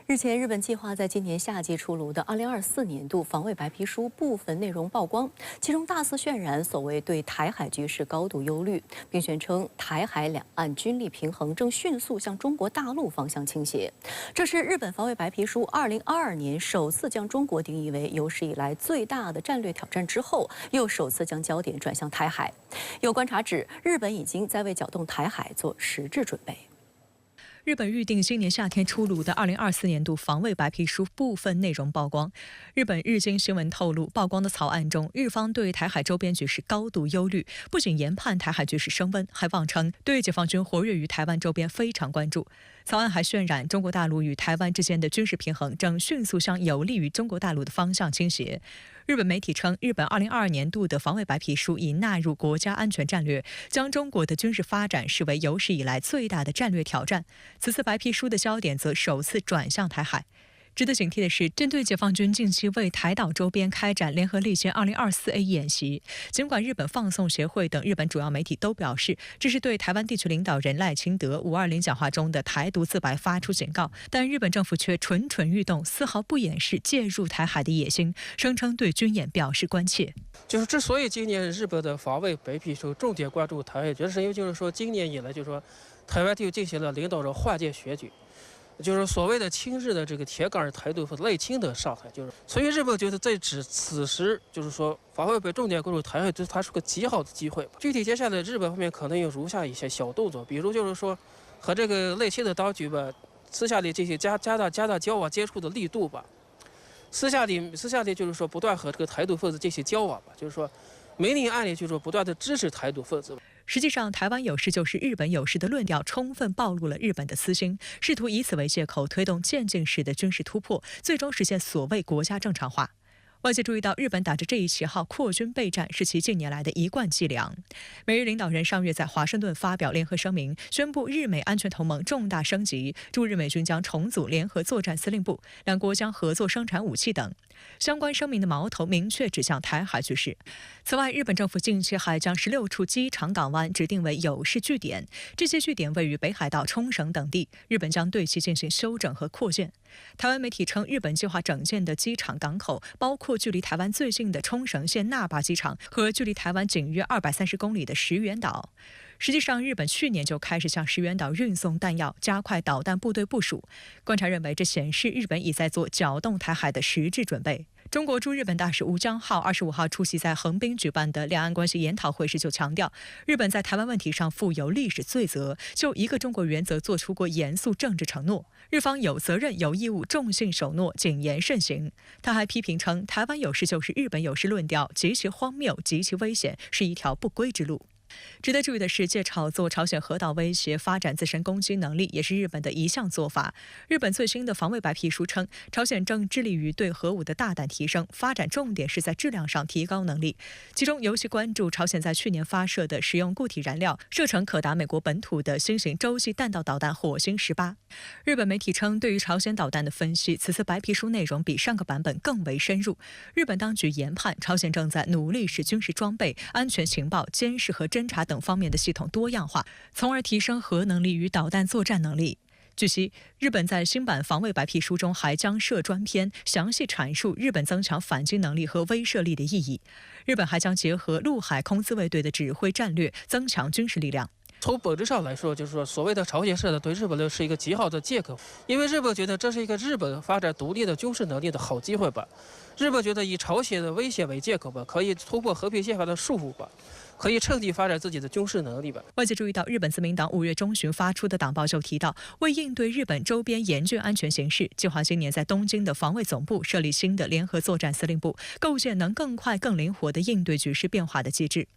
日前，日本计划在今年夏季出炉的2024年度防卫白皮书部分内容曝光，其中大肆渲染所谓对台海局势高度忧虑，并宣称台海两岸军力平衡正迅速向中国大陆方向倾斜。这是日本防卫白皮书2022年首次将中国定义为有史以来最大的战略挑战之后，又首次将焦点转向台海。有观察指，日本已经在为搅动台海做实质准备。 日本预定今年夏天出炉的2024年度防卫白皮书部分内容曝光。日本日经新闻透露，曝光的草案中，日方对台海周边局势高度忧虑，不仅研判台海局势升温，还妄称对解放军活跃于台湾周边非常关注。草案还渲染中国大陆与台湾之间的军事平衡正迅速向有利于中国大陆的方向倾斜。日本媒体称，日本2022年度的防卫白皮书已纳入国家安全战略，将中国的军事发展视为有史以来最大的战略挑战。 此次白皮书的焦点则首次转向台海。值得警惕的是，针对解放军近期为台岛周边开展联合利剑 2024A 演习，尽管日本放送协会等日本主要媒体都表示这是对台湾地区领导人赖清德520讲话中的台独自白发出警告，但日本政府却蠢蠢欲动，丝毫不掩饰介入台海的野心，声称对军演表示关切。就是之所以今年日本的防卫白皮书重点关注台海，就是因为今年以来台湾就进行了领导人换届选举。 就是所谓的亲日的这个铁杆台独赖清德上台，所以日本觉得在此时防卫白重点关注台海，对它是个极好的机会。具体接下来日本方面可能有如下一些小动作，比如和这个赖清德当局吧，私下里进行加大交往接触的力度吧，私下里不断和这个台独分子进行交往吧，明里暗里不断的支持台独分子。 实际上，台湾有事就是日本有事的论调充分暴露了日本的私心，试图以此为借口推动渐进式的军事突破，最终实现所谓国家正常化。 外界注意到，日本打着这一旗号扩军备战是其近年来的一贯伎俩。美日领导人上月在华盛顿发表联合声明，宣布日美安全同盟重大升级，驻日美军将重组联合作战司令部，两国将合作生产武器等。相关声明的矛头明确指向台海局势。此外，日本政府近期还将16处机场港湾指定为有事据点，这些据点位于北海道、冲绳等地，日本将对其进行修整和扩建。台湾媒体称，日本计划整建的机场港口包括 距离台湾最近的冲绳县那霸机场和距离台湾仅约230公里的石垣岛。实际上，日本去年就开始向石垣岛运送弹药，加快导弹部队部署。观察认为，这显示日本已在做搅动台海的实质准备。 中国驻日本大使吴江浩25号出席在横滨举办的两岸关系研讨会时就强调，日本在台湾问题上负有历史罪责，就一个中国原则做出过严肃政治承诺，日方有责任有义务重信守诺，谨言慎行。他还批评称，台湾有事就是日本有事论调极其荒谬、极其危险，是一条不归之路。 值得注意的是，借炒作朝鲜核岛威胁发展自身攻击能力，也是日本的一项做法。日本最新的防卫白皮书称，朝鲜正致力于对核武的大胆提升，发展重点是在质量上提高能力。其中尤其关注朝鲜在去年发射的使用固体燃料、射程可达美国本土的新型洲际弹道导弹火星18。日本媒体称，对于朝鲜导弹的分析，此次白皮书内容比上个版本更为深入。日本当局研判，朝鲜正在努力使军事装备、安全情报、监视和侦察等方面的系统多样化，从而提升核能力与导弹作战能力。据悉，日本在新版防卫白皮书中还将设专篇，详细阐述日本增强反击能力和威慑力的意义。日本还将结合陆海空自卫队的指挥战略，增强军事力量。 从本质上来说，所谓的朝鲜社对日本来是一个极好的借口，因为日本觉得这是一个日本发展独立的军事能力的好机会吧。日本觉得以朝鲜的威胁为借口吧，可以突破和平宪法的束缚吧，可以趁机发展自己的军事能力吧。外界注意到，日本自民党5月中旬发出的党报就提到，为应对日本周边严峻安全形势，计划今年在东京的防卫总部设立新的联合作战司令部，构建能更快、更灵活地应对局势变化的机制。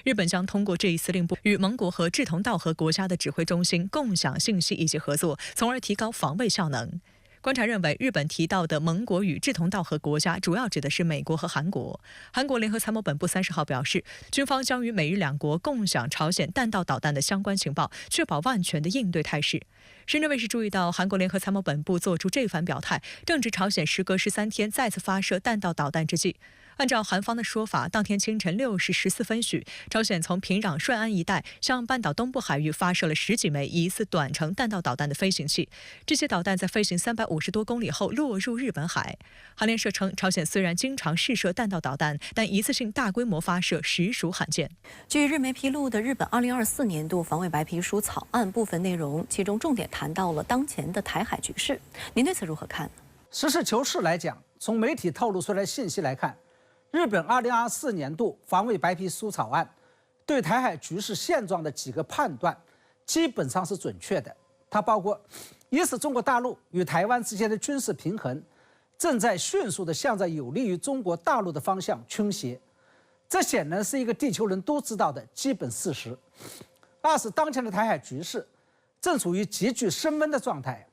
日本将通过这一司令部与盟国和志同道合国家的指挥中心共享信息以及合作，从而提高防卫效能。 观察认为，日本提到的盟国与志同道合国家，主要指的是美国和韩国。韩国联合参谋本部30号表示，军方将与美日两国共享朝鲜弹道导弹的相关情报，确保万全的应对态势。深圳卫视注意到，韩国联合参谋本部作出这番表态，正值朝鲜时隔13天再次发射弹道导弹之际。按照韩方的说法，当天清晨6时14分许，朝鲜从平壤顺安一带向半岛东部海域发射了10几枚疑似短程弹道导弹的飞行器。这些导弹在飞行350多公里后落入日本海。韩联社称，朝鲜虽然经常试射弹道导弹，但一次性大规模发射实属罕见。据日媒披露的日本2024年度防卫白皮书草案部分内容，其中重点谈到了当前的台海局势。您对此如何看？实事求是来讲，从媒体透露出来的信息来看，日本2024年度防卫白皮书草案对台海局势现状的几个判断基本上是准确的。它包括：一是中国大陆与台湾之间的军事平衡正在迅速地向着有利于中国大陆的方向倾斜，这显然是一个地球人都知道的基本事实；二是当前的台海局势正处于急剧升温的状态。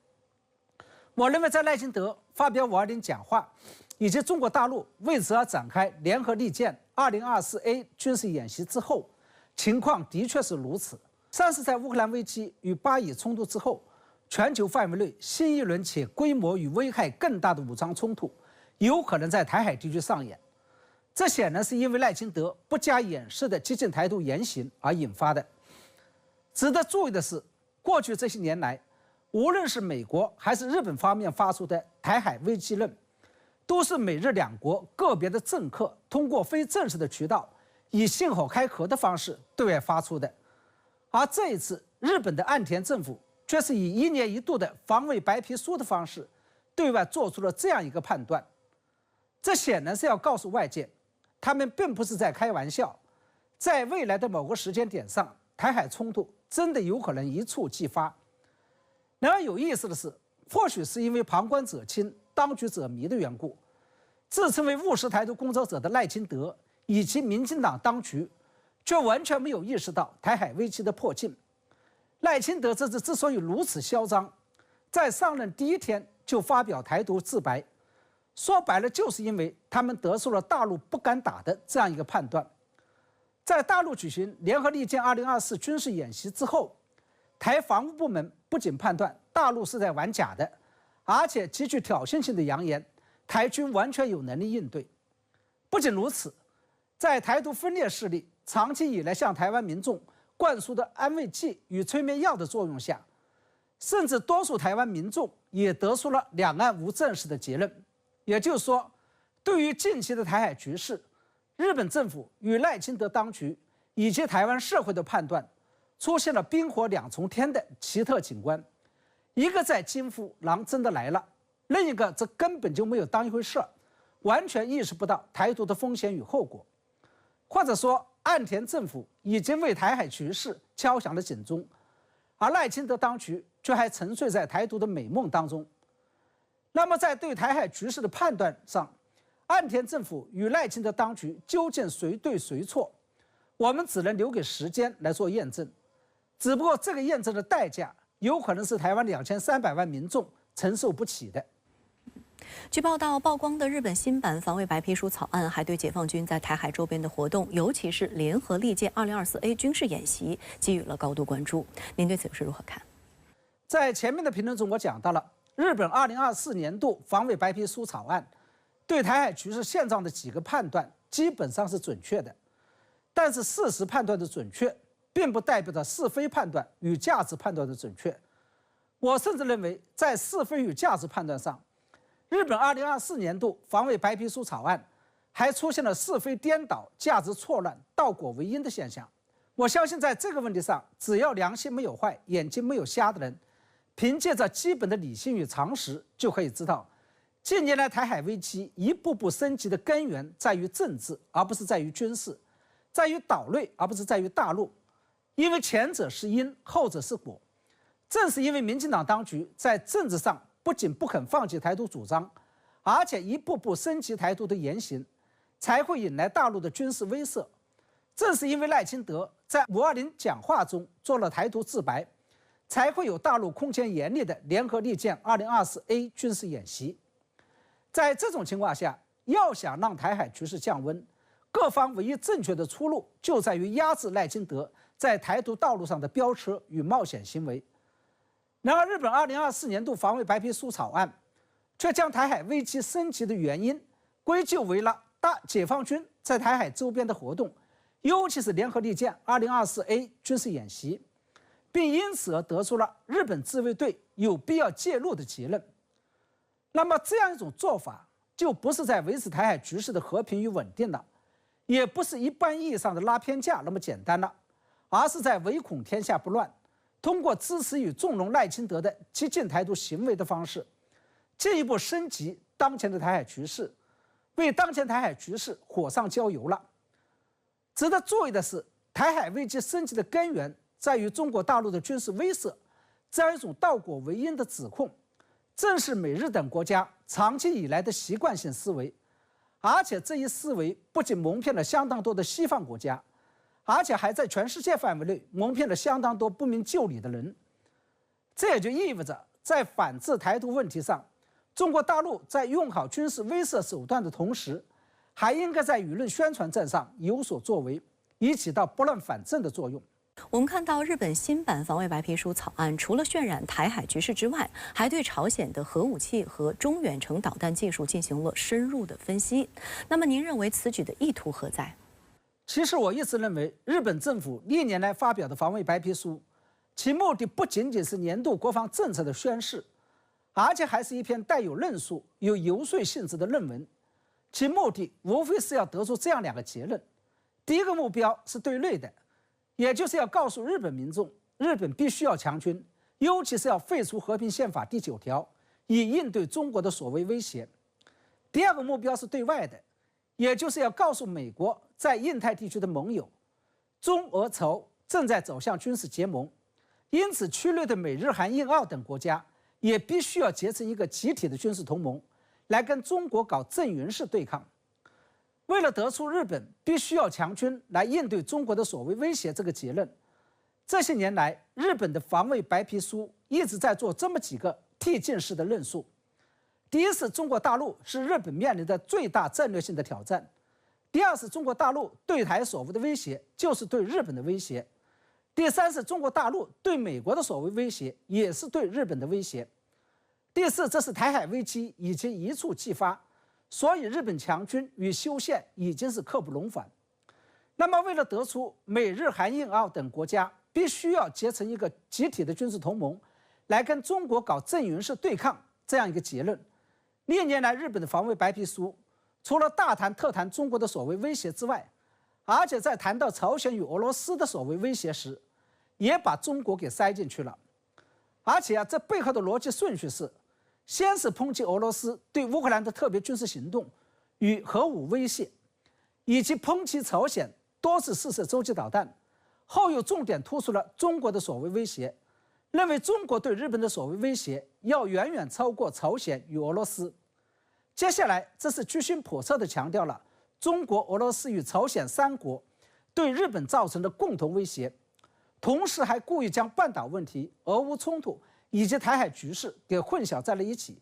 我认为，在赖清德发表520讲话，以及中国大陆为此而展开联合利剑 2024A 军事演习之后，情况的确是如此。3是在乌克兰危机与巴以冲突之后，全球范围内新一轮且规模与危害更大的武装冲突有可能在台海地区上演。这显然是因为赖清德不加掩饰的激进台独言行而引发的。值得注意的是，过去这些年来，无论是美国还是日本方面发出的台海危机论，都是美日两国个别的政客通过非正式的渠道，以信口开河的方式对外发出的。而这一次，日本的岸田政府却是以1年1度的防卫白皮书的方式，对外做出了这样一个判断。这显然是要告诉外界，他们并不是在开玩笑，在未来的某个时间点上，台海冲突真的有可能一触即发。然而有意思的是，或许是因为旁观者清、当局者迷的缘故，自称为务实台独工作者的赖清德以及民进党当局，却完全没有意识到台海危机的迫近。赖清德这次之所以如此嚣张，在上任第1天就发表台独自白，说白了就是因为他们得出了大陆不敢打的这样一个判断。在大陆举行联合利剑2024军事演习之后，台防务部门不仅判断大陆是在玩假的，而且极具挑衅性的扬言台军完全有能力应对。不仅如此，在台独分裂势力长期以来向台湾民众灌输的安慰剂与催眠药的作用下，甚至多数台湾民众也得出了两岸无正式的结论。也就是说，对于近期的台海局势，日本政府与赖清德当局以及台湾社会的判断出现了冰火两重天的奇特景观，一个在惊呼狼真的来了，另一个则根本就没有当一回事儿，完全意识不到台独的风险与后果。或者说，岸田政府已经为台海局势敲响了警钟，而赖清德当局却还沉睡在台独的美梦当中。那么在对台海局势的判断上，岸田政府与赖清德当局究竟谁对谁错，我们只能留给时间来做验证。只不过这个验证的代价有可能是台湾2300万民众承受不起的。据报道，曝光的日本新版防卫白皮书草案还对解放军在台海周边的活动，尤其是联合利剑 2024A 军事演习给予了高度关注。您对此是如何看？在前面的评论中，我讲到了日本2024年度防卫白皮书草案对台海局势现状的几个判断基本上是准确的，但是事实判断的准确，并不代表着是非判断与价值判断的准确。我甚至认为，在是非与价值判断上，日本2024年度防卫白皮书草案还出现了是非颠倒、价值错乱、倒果为因的现象。我相信在这个问题上，只要良心没有坏、眼睛没有瞎的人，凭借着基本的理性与常识，就可以知道，近年来台海危机一步步升级的根源在于政治，而不是在于军事，在于岛内，而不是在于大陆。因为前者是因，后者是果。正是因为民进党当局在政治上不仅不肯放弃台独主张，而且一步步升级台独的言行，才会引来大陆的军事威慑。正是因为赖清德在520讲话中做了台独自白，才会有大陆空前严厉的联合利剑 2024A 军事演习。在这种情况下，要想让台海局势降温，各方唯一正确的出路就在于压制赖清德在台独道路上的飙车与冒险行为。然而，日本2024年度防卫白皮书草案却将台海危机升级的原因归咎为了解放军在台海周边的活动，尤其是联合利剑 2024A 军事演习，并因此而得出了日本自卫队有必要介入的结论。那么这样一种做法，就不是在维持台海局势的和平与稳定了，也不是一般意义上的拉偏架那么简单了，而是在唯恐天下不乱，通过支持与纵容赖清德的激进台独行为的方式，进一步升级当前的台海局势，为当前台海局势火上浇油了。值得注意的是，台海危机升级的根源在于中国大陆的军事威慑，这样一种倒果为因的指控，正是美日等国家长期以来的习惯性思维，而且这一思维不仅蒙骗了相当多的西方国家，而且还在全世界范围内蒙骗了相当多不明就里的人。这也就意味着，在反制台独问题上，中国大陆在用好军事威慑手段的同时，还应该在舆论宣传战上有所作为，以起到拨乱反正的作用。我们看到日本新版防卫白皮书草案，除了渲染台海局势之外，还对朝鲜的核武器和中远程导弹技术进行了深入的分析。那么您认为此举的意图何在？其实我一直认为，日本政府历年来发表的防卫白皮书，其目的不仅仅是年度国防政策的宣示，而且还是一篇带有论述、有游说性质的论文。其目的无非是要得出这样两个结论：第一个目标是对内的，也就是要告诉日本民众，日本必须要强军，尤其是要废除和平宪法第9条，以应对中国的所谓威胁。第二个目标是对外的，也就是要告诉美国在印太地区的盟友，中俄朝正在走向军事结盟，因此区内的美日韩印澳等国家也必须要结成一个集体的军事同盟，来跟中国搞阵营式对抗。为了得出日本必须要强军来应对中国的所谓威胁这个结论，这些年来日本的防卫白皮书一直在做这么几个递进式的论述。第一是中国大陆是日本面临的最大战略性的挑战，第二是中国大陆对台所谓的威胁就是对日本的威胁，第三是中国大陆对美国的所谓威胁也是对日本的威胁，第四这是台海危机已经一触即发，所以日本强军与修宪已经是刻不容缓。那么为了得出美日韩印澳等国家必须要结成一个集体的军事同盟，来跟中国搞阵营式对抗这样一个结论，历年来日本的防卫白皮书除了大谈特谈中国的所谓威胁之外，而且在谈到朝鲜与俄罗斯的所谓威胁时，也把中国给塞进去了。而且这背后的逻辑顺序是，先是抨击俄罗斯对乌克兰的特别军事行动与核武威胁，以及抨击朝鲜多次试射洲际导弹，后又重点突出了中国的所谓威胁，认为中国对日本的所谓威胁要远远超过朝鲜与俄罗斯。接下来这是居心叵测地强调了中国、俄罗斯与朝鲜3国对日本造成的共同威胁，同时还故意将半岛问题、俄乌冲突以及台海局势给混淆在了一起。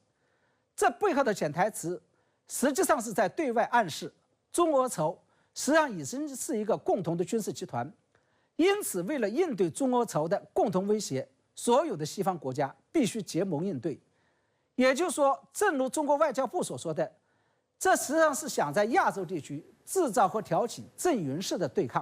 这背后的潜台词实际上是在对外暗示，中俄朝实际上已经是一个共同的军事集团，因此为了应对中俄朝的共同威胁，所有的西方国家必须结盟应对。也就是说，正如中国外交部所说的，这实际上是想在亚洲地区制造和挑起阵营式的对抗。